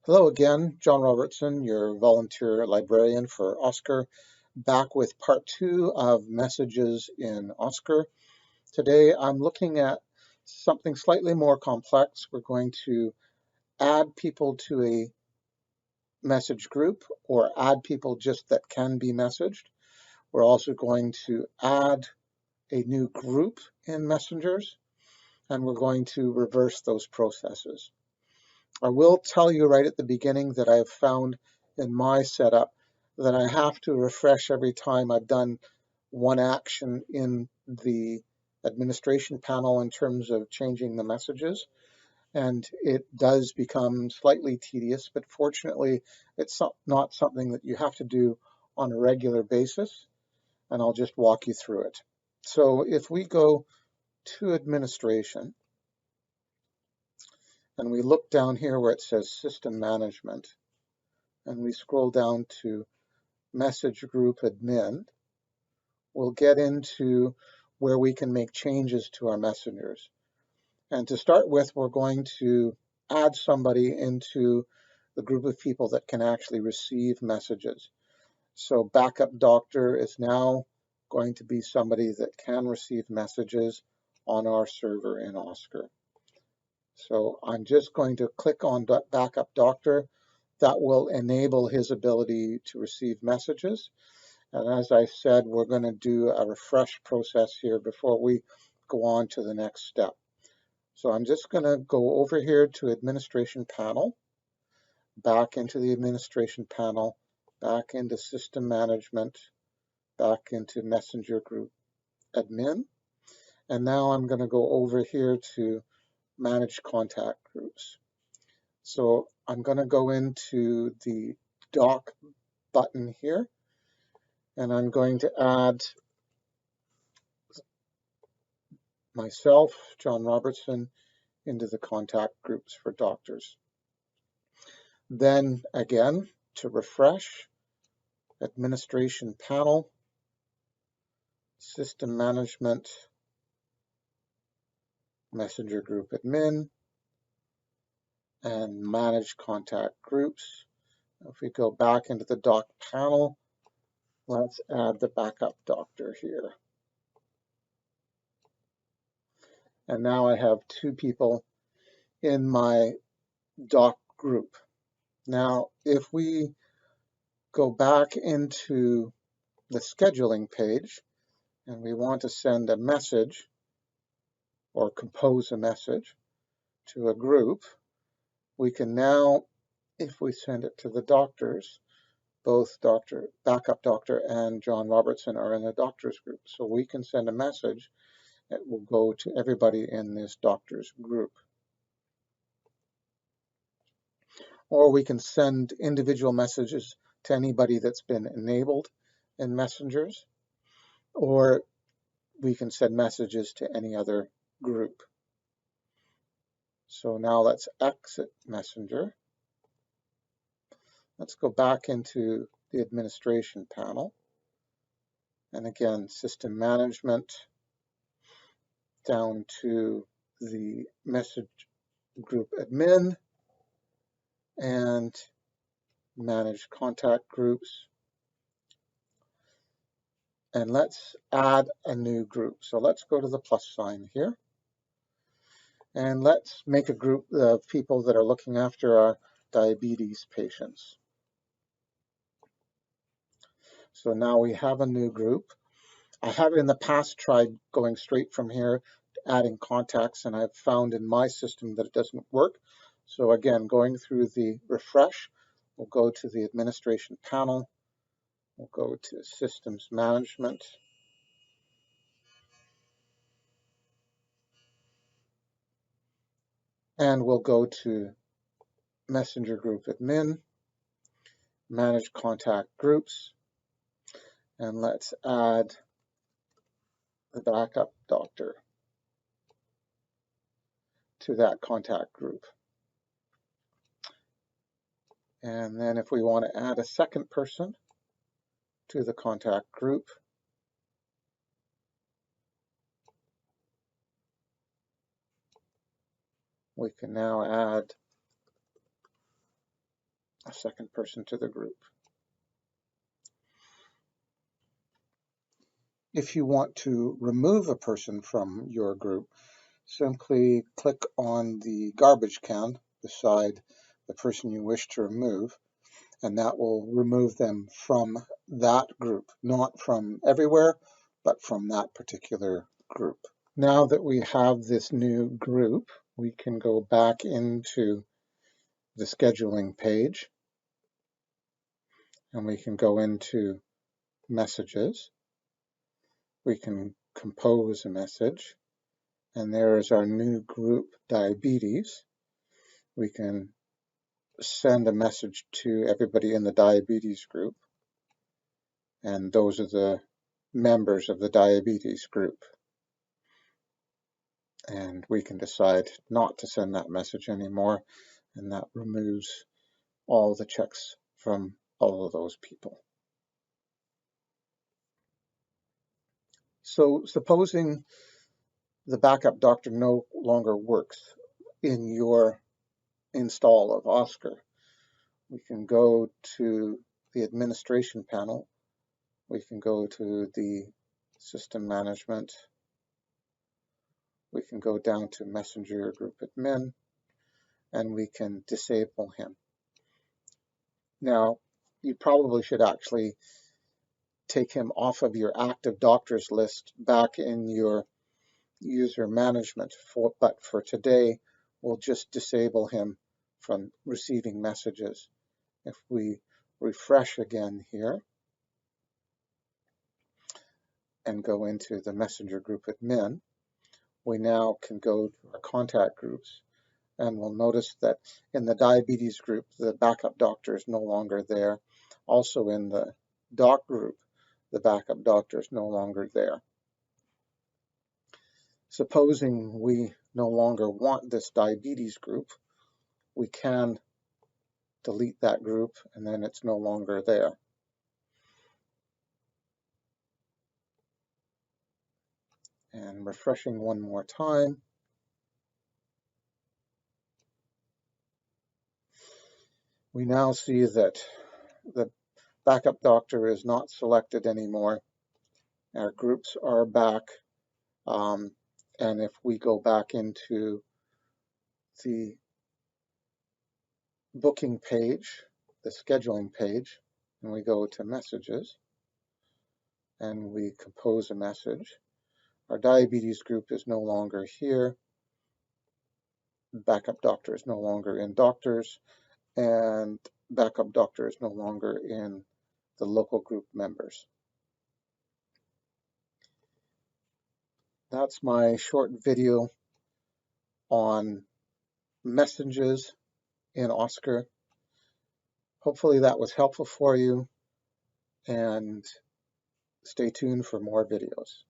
Hello again, John Robertson, your volunteer librarian for OSCAR, back with part two of messages in OSCAR. Today I'm looking at something slightly more complex. We're going to add people to a message group or add people just that can be messaged. We're also going to add a new group in messengers, and we're going to reverse those processes. I will tell you right at the beginning that I've found in my setup that I have to refresh every time I've done one action in the administration panel in terms of changing the messages. And it does become slightly tedious, but fortunately, it's not something that you have to do on a regular basis. And I'll just walk you through it. So if we go to administration, and we look down here where it says System Management, and we scroll down to Message Group Admin, we'll get into where we can make changes to our messengers. And to start with, we're going to add somebody into the group of people that can actually receive messages. So Backup Doctor is now going to be somebody that can receive messages on our server in OSCAR. So I'm just going to click on Backup Doctor. That will enable his ability to receive messages. And as I said, we're going to do a refresh process here before we go on to the next step. So I'm just going to go over here to Administration Panel, back into the Administration Panel, back into System Management, back into Messenger Group Admin. And now I'm going to go over here to Manage Contact Groups. So I'm going to go into the Doc button here, and I'm going to add myself, John Robertson, into the contact groups for doctors. Then again, to refresh, Administration Panel, System Management, Messenger Group Admin, and Manage Contact Groups. If we go back into the Doc panel, let's add the Backup Doctor here. And now I have two people in my Doc group. Now, if we go back into the scheduling page and we want to send a message or compose a message to a group, we can now, if we send it to the doctors, both Backup Doctor and John Robertson are in the doctors group. So we can send a message that will go to everybody in this doctors group. Or we can send individual messages to anybody that's been enabled in messengers, or we can send messages to any other group. So now let's exit Messenger. Let's go back into the administration panel. And again, System Management, down to the Message Group Admin, and Manage Contact Groups. And let's add a new group. So let's go to the plus sign here. And let's make a group of people that are looking after our diabetes patients. So now we have a new group. I have in the past tried going straight from here, adding contacts, and I've found in my system that it doesn't work. So again, going through the refresh, we'll go to the administration panel, we'll go to systems management, and we'll go to messenger group admin, manage contact groups, and let's add the backup doctor to that contact group. And then if we want to add a second person to the contact group, we can now add a second person to the group. If you want to remove a person from your group, simply click on the garbage can beside the person you wish to remove, and that will remove them from that group, not from everywhere, but from that particular group. Now that we have this new group, we can go back into the scheduling page, and we can go into messages. We can compose a message, and there is our new group, diabetes. We can send a message to everybody in the diabetes group, and those are the members of the diabetes group. And we can decide not to send that message anymore, and that removes all the checks from all of those people. So supposing the backup doctor no longer works in your install of OSCAR, we can go to the administration panel. We can go to the system management. We can go down to messenger group admin, and we can disable him. Now, you probably should actually take him off of your active doctors list back in your user management, but for today, we'll just disable him from receiving messages. If we refresh again here and go into the messenger group admin, we now can go to our contact groups, and we'll notice that in the diabetes group, the backup doctor is no longer there. Also in the doc group, the backup doctor is no longer there. Supposing we no longer want this diabetes group, we can delete that group, and then it's no longer there. And refreshing one more time, we now see that the backup doctor is not selected anymore. Our groups are back, and if we go back into the booking page, the scheduling page, and we go to messages, and we compose a message, our diabetes group is no longer here. Backup doctor is no longer in doctors, and backup doctor is no longer in the local group members. That's my short video on messages in OSCAR. Hopefully that was helpful for you, and stay tuned for more videos.